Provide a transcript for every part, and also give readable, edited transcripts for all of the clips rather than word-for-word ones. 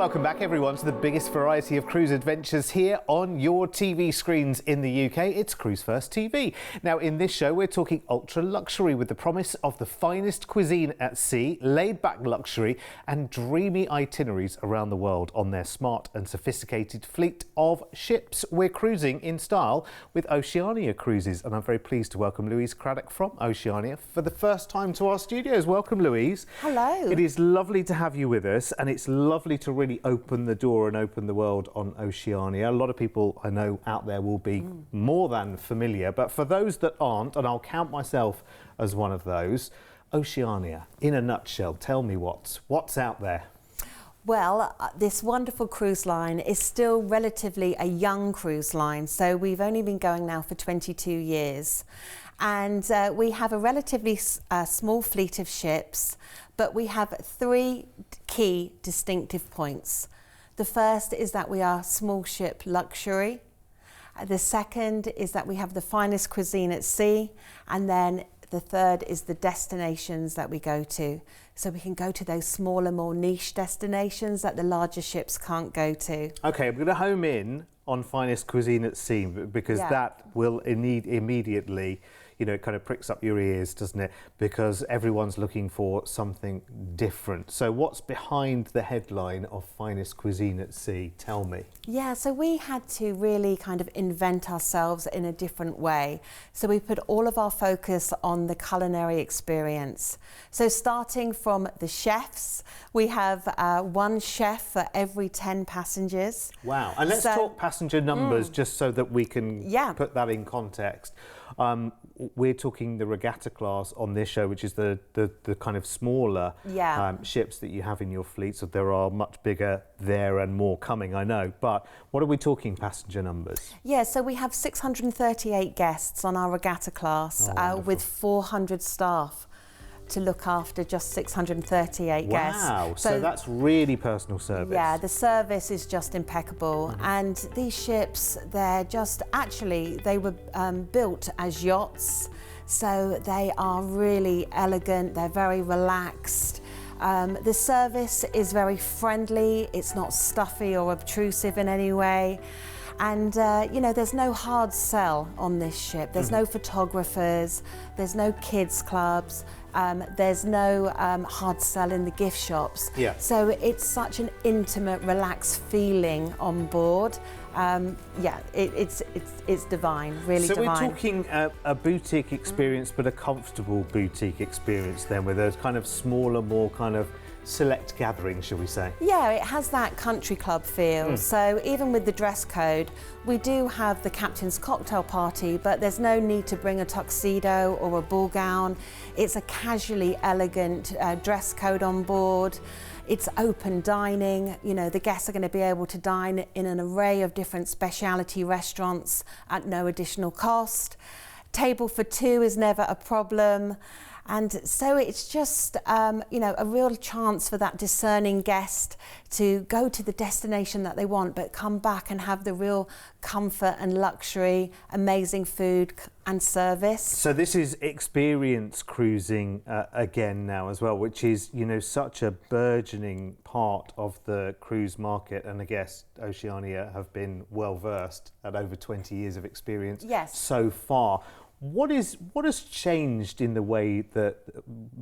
Welcome back everyone to the biggest variety of cruise adventures here on your TV screens in the UK. It's Cruise1st TV. Now in this show we're talking ultra luxury with the promise of the finest cuisine at sea, laid back luxury and dreamy itineraries around the world on their smart and sophisticated fleet of ships. We're cruising in style with Oceania Cruises and I'm very pleased to welcome Louise Craddock from Oceania for the first time to our studios. Welcome Louise. Hello. It is lovely to have you with us and it's lovely to really open the door and open the world on Oceania. A lot of people I know out there will be more than familiar, but for those that aren't, and I'll count myself as one of those, Oceania, in a nutshell, tell me what's out there? Well, this wonderful cruise line is still relatively a young cruise line, so we've only been going now for 22 years. And we have a relatively small fleet of ships, but we have three key distinctive points. The first is that we are small ship luxury. The second is that we have the finest cuisine at sea. And then the third is the destinations that we go to. So we can go to those smaller, more niche destinations that the larger ships can't go to. Okay, I'm going to home in on finest cuisine at sea because that will immediately, you know, it kind of pricks up your ears, doesn't it? Because everyone's looking for something different. So what's behind the headline of finest cuisine at sea? Tell me. Yeah, so we had to really kind of invent ourselves in a different way. So we put all of our focus on the culinary experience. So starting from the chefs, we have one chef for every 10 passengers. Wow, and let's talk passenger numbers just so that we can put that in context. We're talking the regatta class on this show, which is the kind of smaller ships that you have in your fleet. So there are much bigger there and more coming, I know. But what are we talking passenger numbers? Yeah, so we have 638 guests on our regatta class with 400 staff to look after just 638 guests. Wow, so that's really personal service. Yeah, the service is just impeccable. And these ships, they're just, actually, they were built as yachts. So they are really elegant, they're very relaxed. The service is very friendly, it's not stuffy or obtrusive in any way. And, you know, there's no hard sell on this ship. There's no photographers, there's no kids clubs, there's no hard sell in the gift shops. Yeah. So it's such an intimate, relaxed feeling on board. Yeah, it's divine, really divine. So we're talking a boutique experience, but a comfortable boutique experience then, with a kind of smaller, more kind of select gathering, shall we say? Yeah, it has that country club feel. So even with the dress code, we do have the captain's cocktail party, but there's no need to bring a tuxedo or a ball gown. It's a casually elegant dress code on board. It's open dining. You know, the guests are going to be able to dine in an array of different specialty restaurants at no additional cost. Table for two is never a problem. And so it's just, you know, a real chance for that discerning guest to go to the destination that they want, but come back and have the real comfort and luxury, amazing food and service. So this is experience cruising again now as well, which is, you know, such a burgeoning part of the cruise market. And I guess Oceania have been well versed at over 20 years of experience so far. What has changed in the way that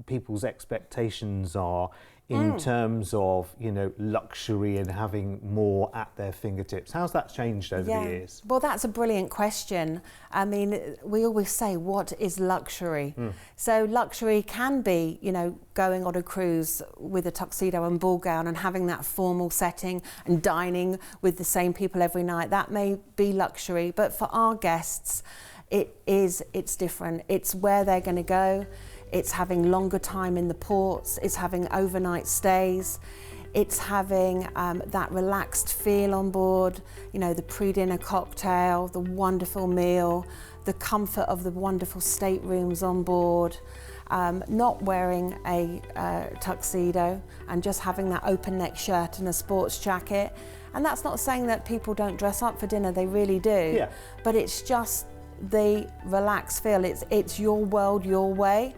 people's expectations are in terms of, you know, luxury and having more at their fingertips? How's that changed over the years? Well, that's a brilliant question. I mean, we always say, what is luxury? So luxury can be, you know, going on a cruise with a tuxedo and ball gown and having that formal setting and dining with the same people every night. That may be luxury, but for our guests, it's different. It's where they're going to go. It's having longer time in the ports. It's having overnight stays. It's having that relaxed feel on board. You know, the pre-dinner cocktail, the wonderful meal, the comfort of the wonderful staterooms on board. Not wearing a tuxedo and just having that open neck shirt and a sports jacket. And that's not saying that people don't dress up for dinner, they really do. Yeah. But it's just the relaxed feel. It's your world, your way.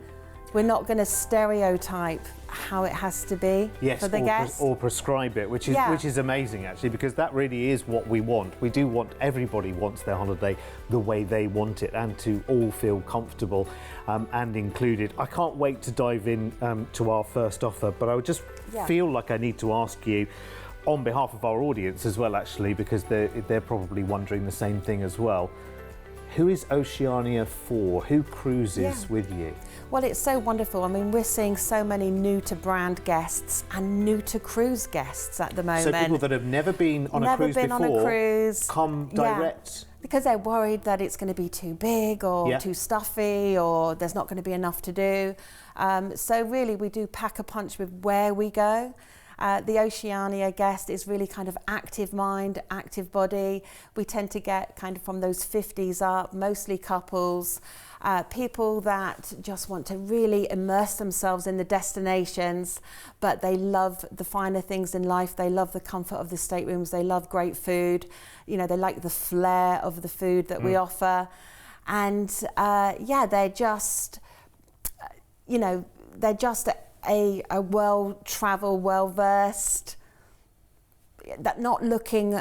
We're not going to stereotype how it has to be Yes, for the guests. or prescribe it, which is amazing actually, because that really is what we want. We do want, everybody wants their holiday the way they want it, and to all feel comfortable and included. I can't wait to dive in to our first offer, but I would just feel like I need to ask you on behalf of our audience as well, actually, because they're probably wondering the same thing as well. Who is Oceania for? Who cruises with you? Well, it's so wonderful. I mean, we're seeing so many new to brand guests and new to cruise guests at the moment. So people that have never been on a cruise before come direct? Because they're worried that it's going to be too big or too stuffy, or there's not going to be enough to do. So really, we do pack a punch with where we go. The Oceania guest is really kind of active mind, active body. We tend to get kind of from those 50s up, mostly couples, people that just want to really immerse themselves in the destinations, but they love the finer things in life. They love the comfort of the staterooms. They love great food. You know, they like the flair of the food that we offer. And they're just, they're just a well-travelled, well-versed, that not looking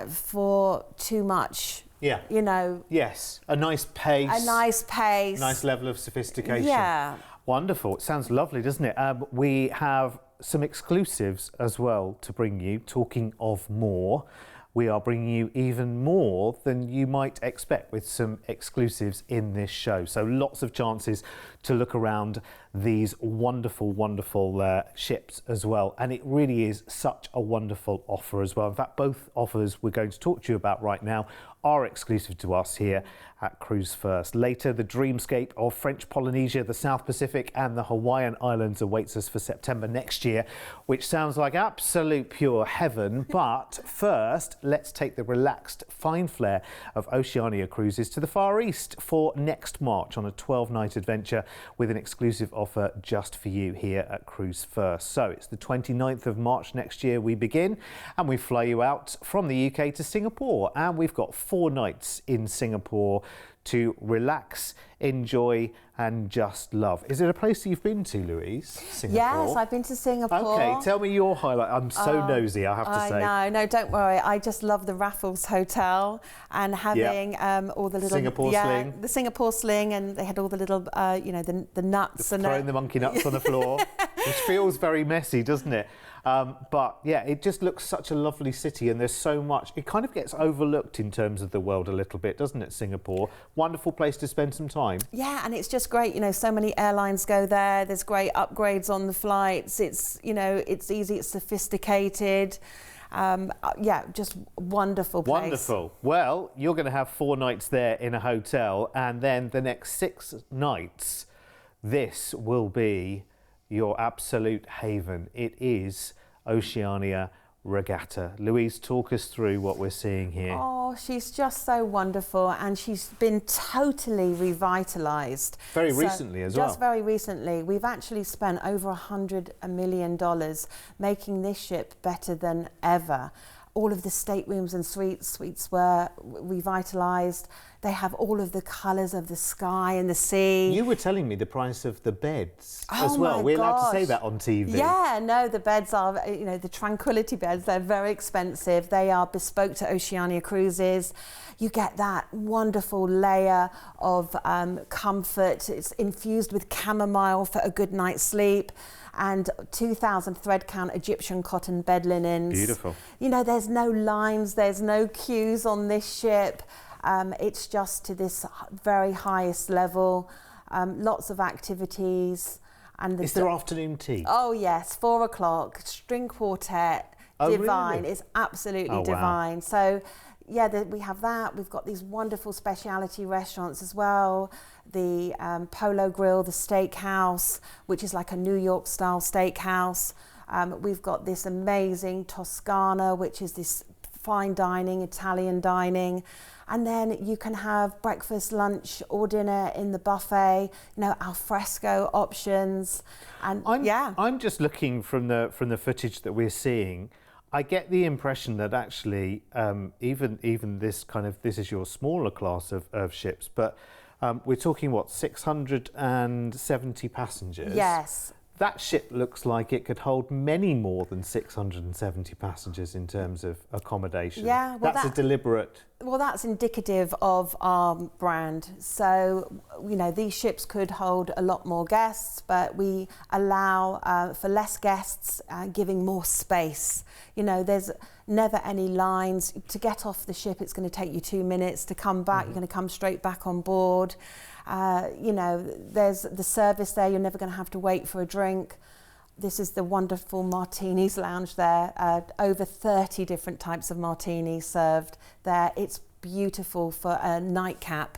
for too much. Yeah. You know. Yes, a nice pace. A nice pace. Nice level of sophistication. Yeah. Wonderful. It sounds lovely, doesn't it? We have some exclusives as well to bring you. Talking of more, we are bringing you even more than you might expect with some exclusives in this show. So lots of chances to look around these wonderful, wonderful ships as well. And it really is such a wonderful offer as well. In fact, both offers we're going to talk to you about right now are exclusive to us here at Cruise First. Later, the dreamscape of French Polynesia, the South Pacific and the Hawaiian Islands awaits us for September next year, which sounds like absolute pure heaven. But first, let's take the relaxed, fine flair of Oceania cruises to the Far East for next March on a 12-night adventure with an exclusive offer just for you here at Cruise First. So it's the 29th of March next year we begin, and we fly you out from the UK to Singapore, and we've got 4 nights in Singapore to relax, enjoy and just love. Is it a place that you've been to, Louise? Singapore? Yes, I've been to Singapore. Okay, tell me your highlight. I'm so nosy, I have to say. No, don't worry. I just love the Raffles Hotel and having all the little Singapore sling. The Singapore sling, and they had all the little, the nuts and throwing the monkey nuts on the floor, which feels very messy, doesn't it? But yeah, it just looks such a lovely city, and there's so much. It kind of gets overlooked in terms of the world a little bit, doesn't it, Singapore? Wonderful place to spend some time. Yeah, and it's just great. You know, so many airlines go there. There's great upgrades on the flights. It's, it's easy, it's sophisticated. Just wonderful place. Wonderful. Well, you're going to have 4 nights there in a hotel, and then the next 6 nights, this will be your absolute haven. It is Oceania Regatta. Louise, talk us through what we're seeing here. Oh, she's just so wonderful, and she's been totally revitalised. Very recently as well. Just very recently. We've actually spent over $100 million making this ship better than ever. All of the staterooms and suites were revitalised. They have all of the colours of the sky and the sea. You were telling me the price of the beds as well. We're allowed to say that on TV. Yeah, no, the beds are, the Tranquility beds, they're very expensive. They are bespoke to Oceania Cruises. You get that wonderful layer of comfort. It's infused with chamomile for a good night's sleep, and 2,000 thread count Egyptian cotton bed linens. Beautiful. There's no lines, there's no queues on this ship. It's just to this very highest level. Lots of activities. And is there afternoon tea? Oh yes, 4 o'clock, string quartet, divine. Really? It's absolutely divine. Wow. So yeah, we have that. We've got these wonderful speciality restaurants as well. The Polo Grill, the Steakhouse, which is like a New York style steakhouse. We've got this amazing Toscana, which is this fine dining, Italian dining. And then you can have breakfast, lunch or dinner in the buffet, al fresco options. And I'm just looking from the footage that we're seeing. I get the impression that actually even this is your smaller class of ships, but we're talking 670 passengers. Yes. That ship looks like it could hold many more than 670 passengers in terms of accommodation. Yeah, well, that's a deliberate... Well, that's indicative of our brand. So, you know, these ships could hold a lot more guests, but we allow for less guests, giving more space. You know, there's never any lines. To get off the ship, it's going to take you 2 minutes. To come back, you're going to come straight back on board. You know, there's the service there. You're never going to have to wait for a drink. This is the wonderful martinis lounge there. Over 30 different types of martinis served there. It's beautiful for a nightcap.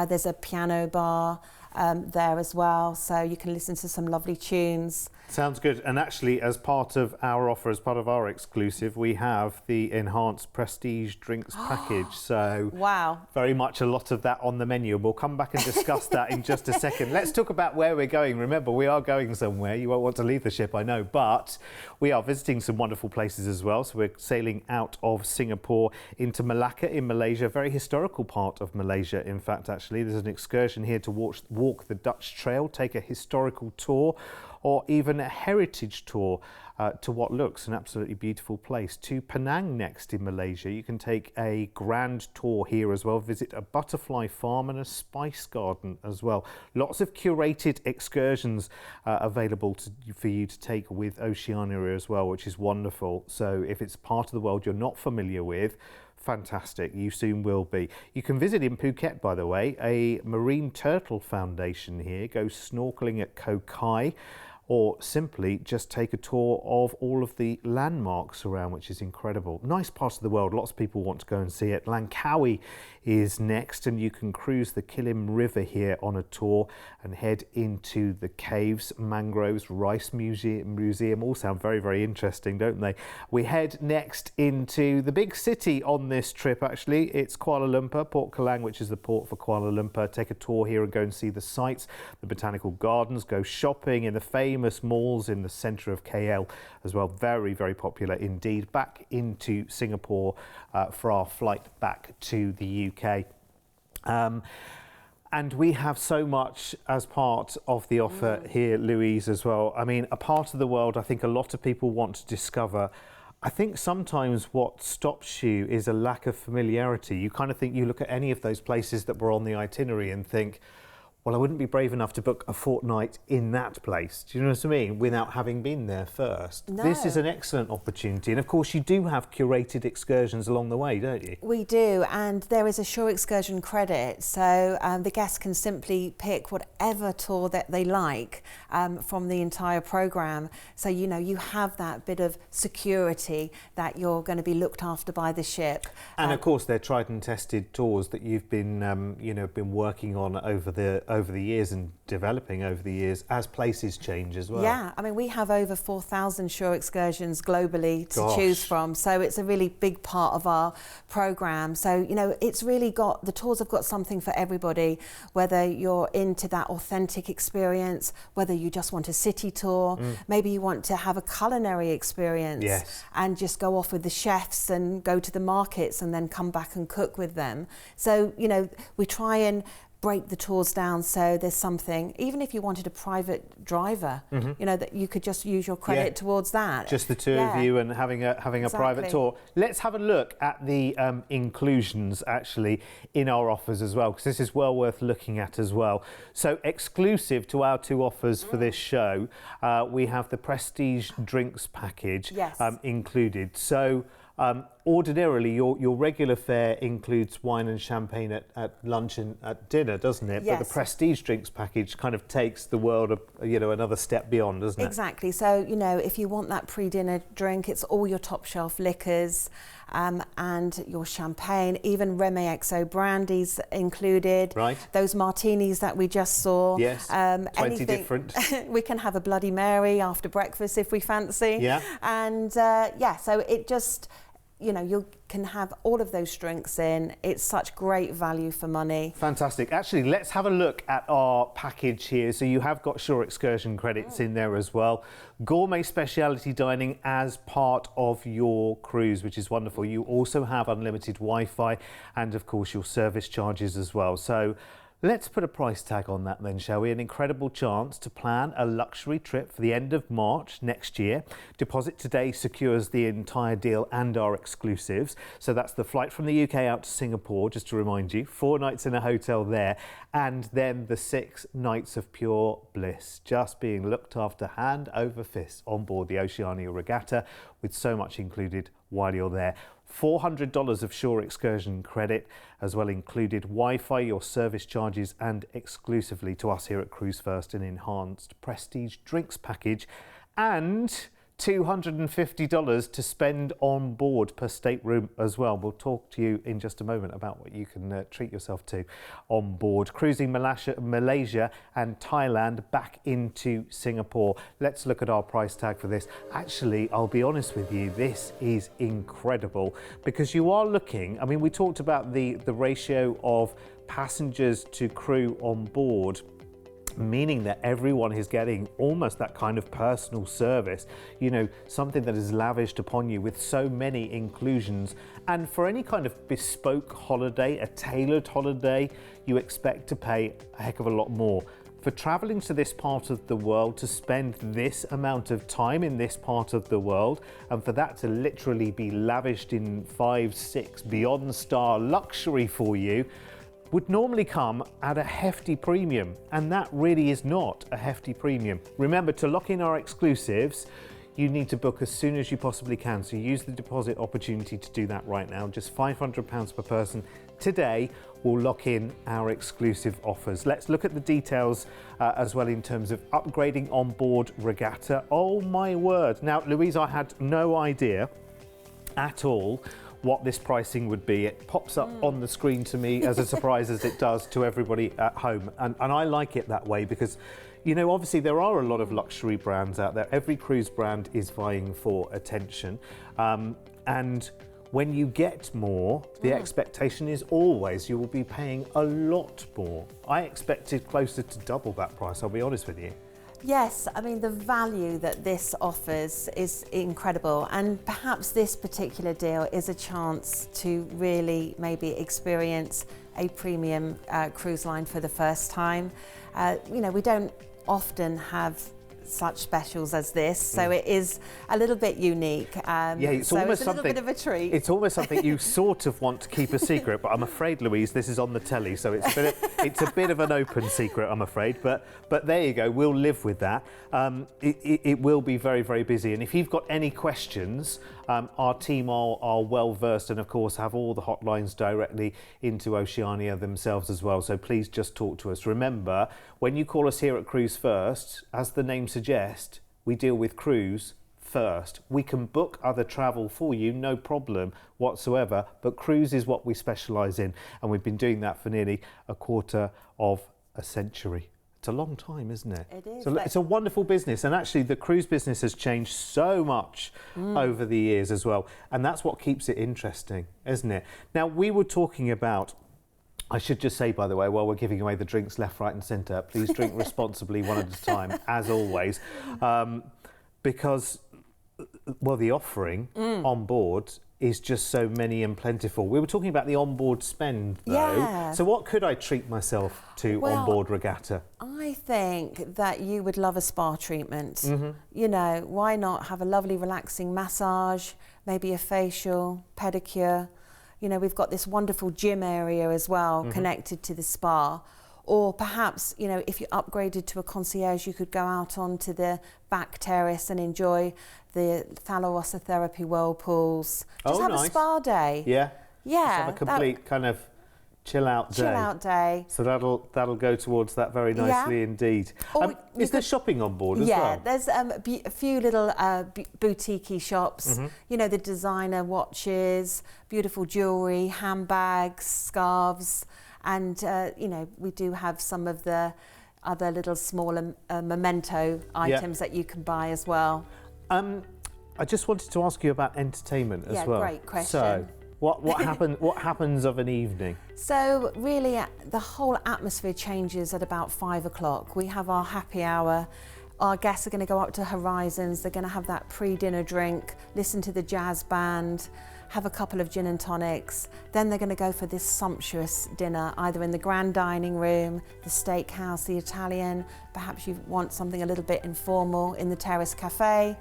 There's a piano bar there as well, so you can listen to some lovely tunes. Sounds good. And actually, as part of our offer, as part of our exclusive, we have the enhanced prestige drinks package. So wow, very much a lot of that on the menu. We'll come back and discuss that in just a second. Let's talk about where we're going. Remember, we are going somewhere. You won't want to leave the ship, I know, but we are visiting some wonderful places as well. So we're sailing out of Singapore into Malacca in Malaysia, a very historical part of Malaysia. In fact, actually, there's an excursion here to walk the Dutch Trail, take a historical tour, or even a heritage tour to what looks an absolutely beautiful place. To Penang next in Malaysia, you can take a grand tour here as well, visit a butterfly farm and a spice garden as well. Lots of curated excursions available for you to take with Oceania as well, which is wonderful. So if it's part of the world you're not familiar with, fantastic, you soon will be. You can visit in Phuket, by the way, a Marine Turtle Foundation here, go snorkeling at Koh Kai, or simply just take a tour of all of the landmarks around, which is incredible. Nice part of the world, lots of people want to go and see it. Langkawi is next, and you can cruise the Kilim River here on a tour and head into the caves, mangroves, rice museum, all sound very, very interesting, don't they? We head next into the big city on this trip, actually. It's Kuala Lumpur, Port Kelang, which is the port for Kuala Lumpur. Take a tour here and go and see the sights, the botanical gardens, go shopping in the famous malls in the centre of KL as well. Very, very popular indeed. Back into Singapore for our flight back to the UK. And we have so much as part of the offer here, Louise, as well. I mean, a part of the world I think a lot of people want to discover. I think sometimes what stops you is a lack of familiarity. You kind of think, you look at any of those places that were on the itinerary and think, well, I wouldn't be brave enough to book a fortnight in that place. Do you know what I mean? Without having been there first. No. This is an excellent opportunity. And of course, you do have curated excursions along the way, don't you? We do, and there is a shore excursion credit. So the guests can simply pick whatever tour that they like from the entire programme. So, you know, you have that bit of security that you're going to be looked after by the ship. And of course, they're tried and tested tours that you've been, you know, been working on over the years and developing over the years as places change as well. Yeah, I mean, we have over 4,000 shore excursions globally to choose from, so it's a really big part of our programme. So, you know, it's really got, the tours have got something for everybody, whether you're into that authentic experience, whether you just want a city tour, maybe you want to have a culinary experience and just go off with the chefs and go to the markets and then come back and cook with them. So, you know, we try and break the tours down so there's something, even if you wanted a private driver, you know, that you could just use your credit towards that. Just the two of you and having a private tour. Let's have a look at the inclusions actually in our offers as well, because this is well worth looking at as well. So exclusive to our two offers for this show, we have the Prestige Drinks package included. So ordinarily, your regular fare includes wine and champagne at lunch and at dinner, doesn't it? Yes. But the Prestige Drinks package kind of takes the world, you know, another step beyond, doesn't it? Exactly. So, you know, if you want that pre-dinner drink, it's all your top shelf liquors and your champagne, even Remy XO brandies included. Right. Those martinis that we just saw. Yes. 20 different. We can have a Bloody Mary after breakfast if we fancy. Yeah. And so it just, you know, you can have all of those drinks in. It's such great value for money. Fantastic. Actually, let's have a look at our package here. So you have got shore excursion credits in there as well. Gourmet speciality dining as part of your cruise, which is wonderful. You also have unlimited Wi-Fi and, of course, your service charges as well. So Let's put a price tag on that then, shall we? An incredible chance to plan a luxury trip for the end of March next year. Deposit today secures the entire deal and our exclusives. So that's the flight from the UK out to Singapore, just to remind you, 4 nights in a hotel there, and then the 6 nights of pure bliss, just being looked after hand over fist on board the Oceania Regatta, with so much included while you're there. $400 of shore excursion credit, as well included Wi-Fi, your service charges, and exclusively to us here at Cruise1st, an enhanced prestige drinks package, and $250 to spend on board per stateroom as well. We'll talk to you in just a moment about what you can treat yourself to on board. Cruising Malaysia and Thailand back into Singapore. Let's look at our price tag for this. Actually, I'll be honest with you, this is incredible, because you are looking, I mean, we talked about the ratio of passengers to crew on board, meaning that everyone is getting almost that kind of personal service, you know, something that is lavished upon you with so many inclusions. And for any kind of bespoke holiday, a tailored holiday, you expect to pay a heck of a lot more. For traveling to this part of the world, to spend this amount of time in this part of the world, and for that to literally be lavished in 5, 6 beyond star luxury for you, would normally come at a hefty premium, and that really is not a hefty premium. Remember, to lock in our exclusives, you need to book as soon as you possibly can, so use the deposit opportunity to do that right now. Just £500 per person today will lock in our exclusive offers. Let's look at the details as well in terms of upgrading on board Regatta. Oh my word. Now, Louise, I had no idea at all what this pricing would be. It pops up on the screen to me as a surprise as it does to everybody at home. And I like it that way because, you know, obviously there are a lot of luxury brands out there. Every cruise brand is vying for attention. And when you get more, the expectation is always you will be paying a lot more. I expected closer to double that price, I'll be honest with you. Yes, I mean, the value that this offers is incredible, and perhaps this particular deal is a chance to really maybe experience a premium cruise line for the first time. You know, we don't often have such specials as this, so it is a little bit unique. Yeah, it's so almost it's a little bit of a treat. It's almost something you sort of want to keep a secret, but I'm afraid, Louise, this is on the telly, so it's a bit of an open secret, I'm afraid. But there you go, we'll live with that. It will be very, very busy, and if you've got any questions, our team are well versed, and of course have all the hotlines directly into Oceania themselves as well. So please just talk to us. Remember, when you call us here at Cruise1st, as the name suggests, we deal with cruise first. We can book other travel for you, no problem whatsoever, but cruise is what we specialise in, and we've been doing that for nearly a quarter of a century. It's a long time, isn't it? It is. So it's a wonderful business, and actually the cruise business has changed so much over the years as well, and that's what keeps it interesting, isn't it? Now, we were talking about, I should just say, by the way, while we're giving away the drinks left, right and centre, please drink responsibly one at a time, as always, because, well, the offering on board is just so many and plentiful. We were talking about the onboard spend, though. Yeah. So what could I treat myself to on board Regatta? I think that you would love a spa treatment. You know, why not have a lovely relaxing massage, maybe a facial, pedicure. You know, we've got this wonderful gym area as well connected to the spa. Or perhaps, you know, if you upgraded to a concierge, you could go out onto the back terrace and enjoy the thalassotherapy whirlpools. Just have a spa day. Yeah. Yeah. Just have a complete kind of chill out day. Chill out day. So that'll go towards that very nicely indeed. Is there shopping on board as well? Yeah, there's a few little boutique-y shops. You know, the designer watches, beautiful jewellery, handbags, scarves. And, you know, we do have some of the other little smaller memento items that you can buy as well. I just wanted to ask you about entertainment as well. Yeah, great question. So, what happens of an evening? So, really, the whole atmosphere changes at about 5 o'clock. We have our happy hour. Our guests are going to go up to Horizons. They're going to have that pre-dinner drink, listen to the jazz band, have a couple of gin and tonics. Then they're going to go for this sumptuous dinner, either in the grand dining room, the steakhouse, the Italian. Perhaps you want something a little bit informal in the terrace cafe.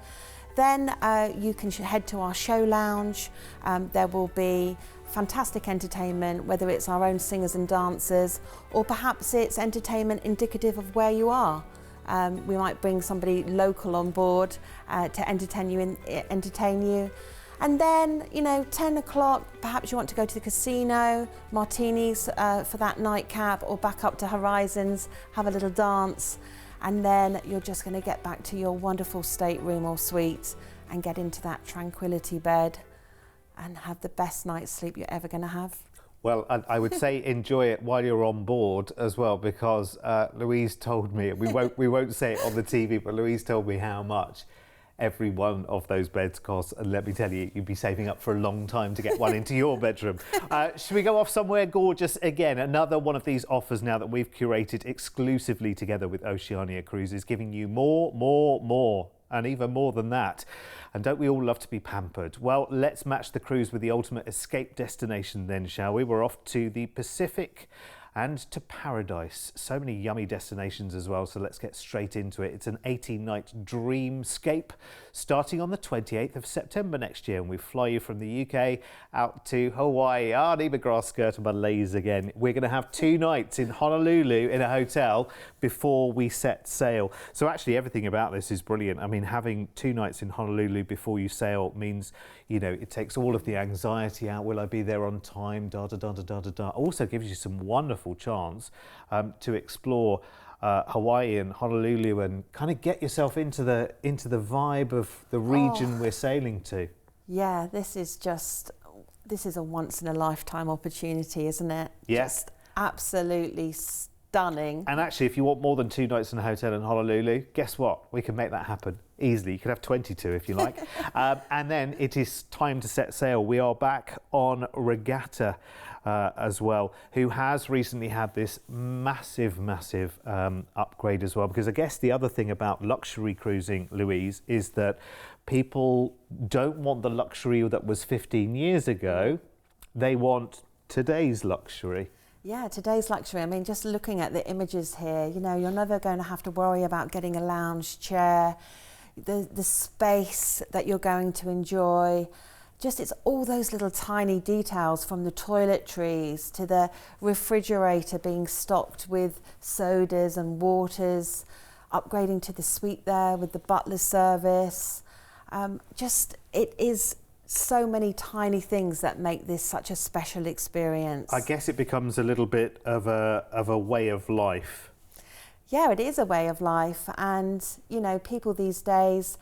Then you can head to our show lounge. There will be fantastic entertainment, whether it's our own singers and dancers, or perhaps it's entertainment indicative of where you are. We might bring somebody local on board to entertain you. And then, 10 o'clock, perhaps you want to go to the casino, martinis for that nightcap, or back up to Horizons, have a little dance. And then you're just going to get back to your wonderful stateroom or suite and get into that tranquility bed and have the best night's sleep you're ever going to have. Well, I would say enjoy it while you're on board as well, because Louise told me, we won't say it on the TV, but Louise told me how much every one of those beds costs, and let me tell you, you'd be saving up for a long time to get one into your bedroom. Should we go off somewhere gorgeous again? Another one of these offers now that we've curated exclusively together with Oceania Cruises, giving you more, and even more than that. And don't we all love to be pampered? Well, let's match the cruise with the ultimate escape destination then, shall we? We're off to the Pacific and to paradise. So many yummy destinations as well, so let's get straight into it. It's an 18-night dreamscape starting on the 28th of September next year, and we fly you from the UK out to Hawaii. Need my grass skirt and my leis again. We're going to have 2 nights in Honolulu in a hotel before we set sail. So actually everything about this is brilliant. I mean, having 2 nights in Honolulu before you sail means, it takes all of the anxiety out. Will I be there on time? Also gives you some wonderful chance to explore Hawaii and Honolulu and kind of get yourself into the vibe of the region we're sailing to. Yeah, this is a once in a lifetime opportunity, isn't it? Yes. Just absolutely stunning. And actually, if you want more than 2 nights in a hotel in Honolulu, guess what? We can make that happen easily. You could have 22 if you like. And then it is time to set sail. We are back on Regatta as well, who has recently had this massive upgrade as well. Because I guess the other thing about luxury cruising, Louise, is that people don't want the luxury that was 15 years ago. They want today's luxury. Yeah, today's luxury. I mean, just looking at the images here, you're never going to have to worry about getting a lounge chair, the space that you're going to enjoy. Just it's all those little tiny details, from the toiletries to the refrigerator being stocked with sodas and waters, upgrading to the suite there with the butler service. It is so many tiny things that make this such a special experience. I guess it becomes a little bit of a way of life. Yeah, it is a way of life, and people these days,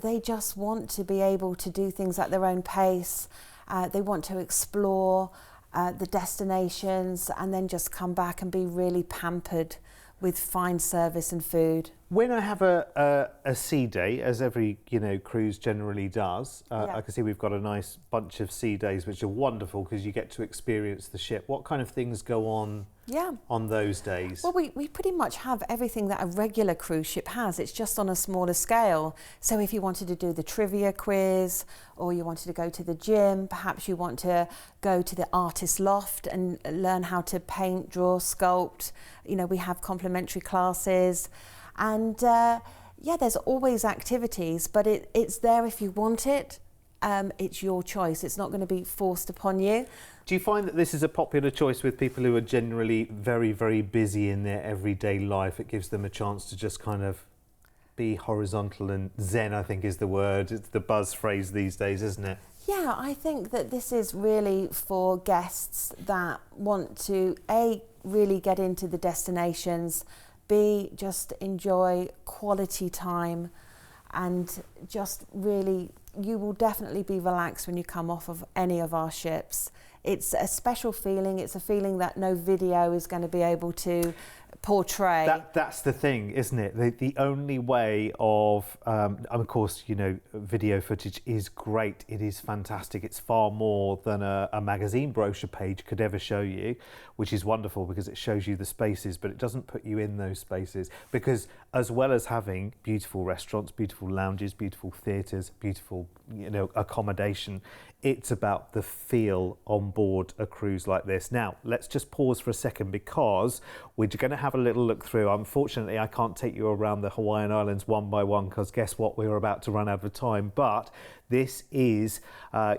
they just want to be able to do things at their own pace. They want to explore the destinations and then just come back and be really pampered with fine service and food. When I have a sea day, as every cruise generally does, I can see we've got a nice bunch of sea days, which are wonderful because you get to experience the ship. What kind of things go on on those days? Well, we pretty much have everything that a regular cruise ship has. It's just on a smaller scale. So if you wanted to do the trivia quiz, or you wanted to go to the gym, perhaps you want to go to the artist loft and learn how to paint, draw, sculpt. We have complimentary classes. And there's always activities, but it's there if you want it. It's your choice. It's not going to be forced upon you. Do you find that this is a popular choice with people who are generally very, very busy in their everyday life? It gives them a chance to just kind of be horizontal and zen, I think is the word. It's the buzz phrase these days, isn't it? Yeah, I think that this is really for guests that want to, A, really get into the destinations, B, just enjoy quality time, and just really, you will definitely be relaxed when you come off of any of our ships. It's a special feeling. It's a feeling that no video is going to be able to portray. That's the thing, isn't it? The only way of course, you know, video footage is great. It is fantastic. It's far more than a magazine brochure page could ever show you, which is wonderful because it shows you the spaces, but it doesn't put you in those spaces, because as well as having beautiful restaurants, beautiful lounges, beautiful theatres, beautiful, you know, accommodation, it's about the feel on board a cruise like this. Now, let's just pause for a second because we're going to have a little look through. Unfortunately, I can't take you around the Hawaiian Islands one by one because guess what? We're about to run out of time. But this is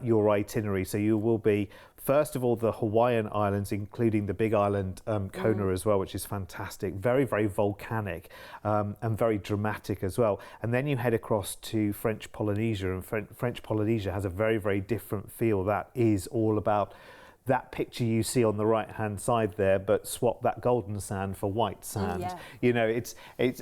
your itinerary. So you will be, first of all, the Hawaiian Islands, including the Big Island, Kona as well, which is fantastic. Very, very volcanic and very dramatic as well. And then you head across to French Polynesia, and French Polynesia has a very, very different feel. That is all about that picture you see on the right-hand side there, but swap that golden sand for white sand. Yeah. You know, it's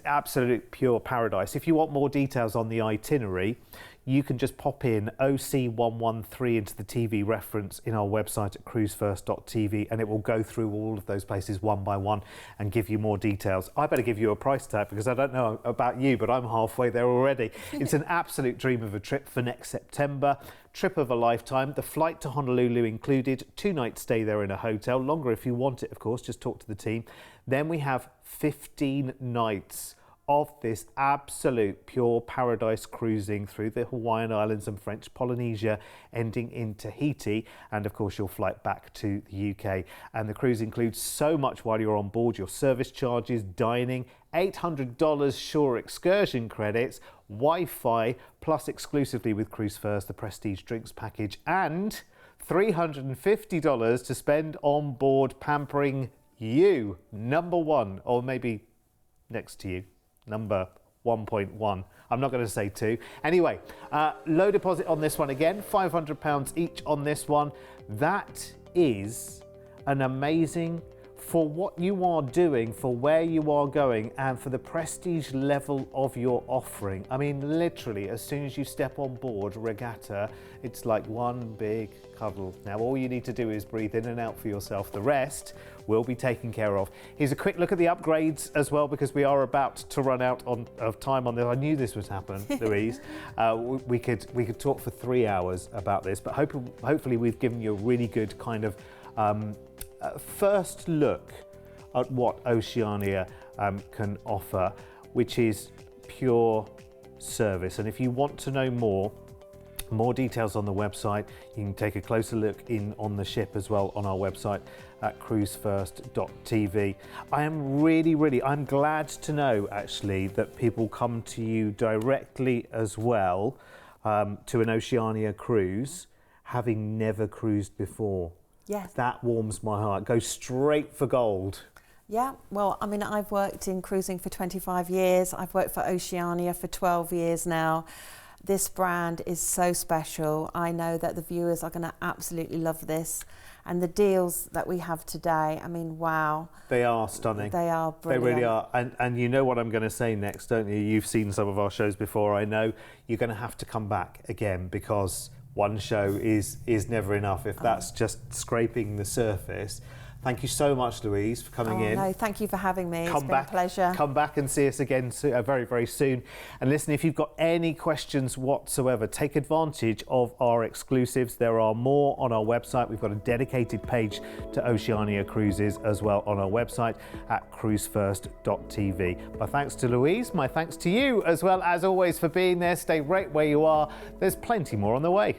absolute pure paradise. If you want more details on the itinerary, you can just pop in OC113 into the TV reference in our website at Cruise1st.tv, and it will go through all of those places one by one and give you more details. I better give you a price tag because I don't know about you, but I'm halfway there already. It's an absolute dream of a trip for next September. Trip of a lifetime. The flight to Honolulu included, 2 nights stay there in a hotel. Longer if you want it, of course, just talk to the team. Then we have 15 nights of this absolute pure paradise cruising through the Hawaiian Islands and French Polynesia, ending in Tahiti, and of course your flight back to the UK. And the cruise includes so much while you're on board: your service charges, dining, $800 shore excursion credits, Wi-Fi, plus exclusively with Cruise First, the Prestige Drinks package, and $350 to spend on board pampering you, number one, or maybe next to you, number 1.1. I'm not going to say 2. Anyway, low deposit on this one again, £500 each on this one. That is an amazing, for what you are doing, for where you are going, and for the prestige level of your offering. I mean, literally, as soon as you step on board Regatta, it's like one big cuddle. Now, all you need to do is breathe in and out for yourself. The rest will be taken care of. Here's a quick look at the upgrades as well, because we are about to run out of time on this. I knew this would happen, Louise. We could talk for 3 hours about this, but hopefully we've given you a really good kind of first look at what Oceania can offer, which is pure service. And if you want to know more details on the website, you can take a closer look in on the ship as well on our website at Cruise1st.tv. I'm glad to know actually that people come to you directly as well to an Oceania cruise, having never cruised before. Yes. That warms my heart. Go straight for gold. Yeah, well, I mean, I've worked in cruising for 25 years. I've worked for Oceania for 12 years now. This brand is so special. I know that the viewers are going to absolutely love this. And the deals that we have today, I mean, wow. They are stunning. They are brilliant. They really are. And you know what I'm going to say next, don't you? You've seen some of our shows before. I know you're going to have to come back again, because one show is never enough if that's just scraping the surface. Thank you so much, Louise, for coming in. No, thank you for having me. It's been a pleasure. Come back and see us again very, very soon. And listen, if you've got any questions whatsoever, take advantage of our exclusives. There are more on our website. We've got a dedicated page to Oceania Cruises as well on our website at Cruise1st.tv. My thanks to Louise. My thanks to you as well, as always, for being there. Stay right where you are. There's plenty more on the way.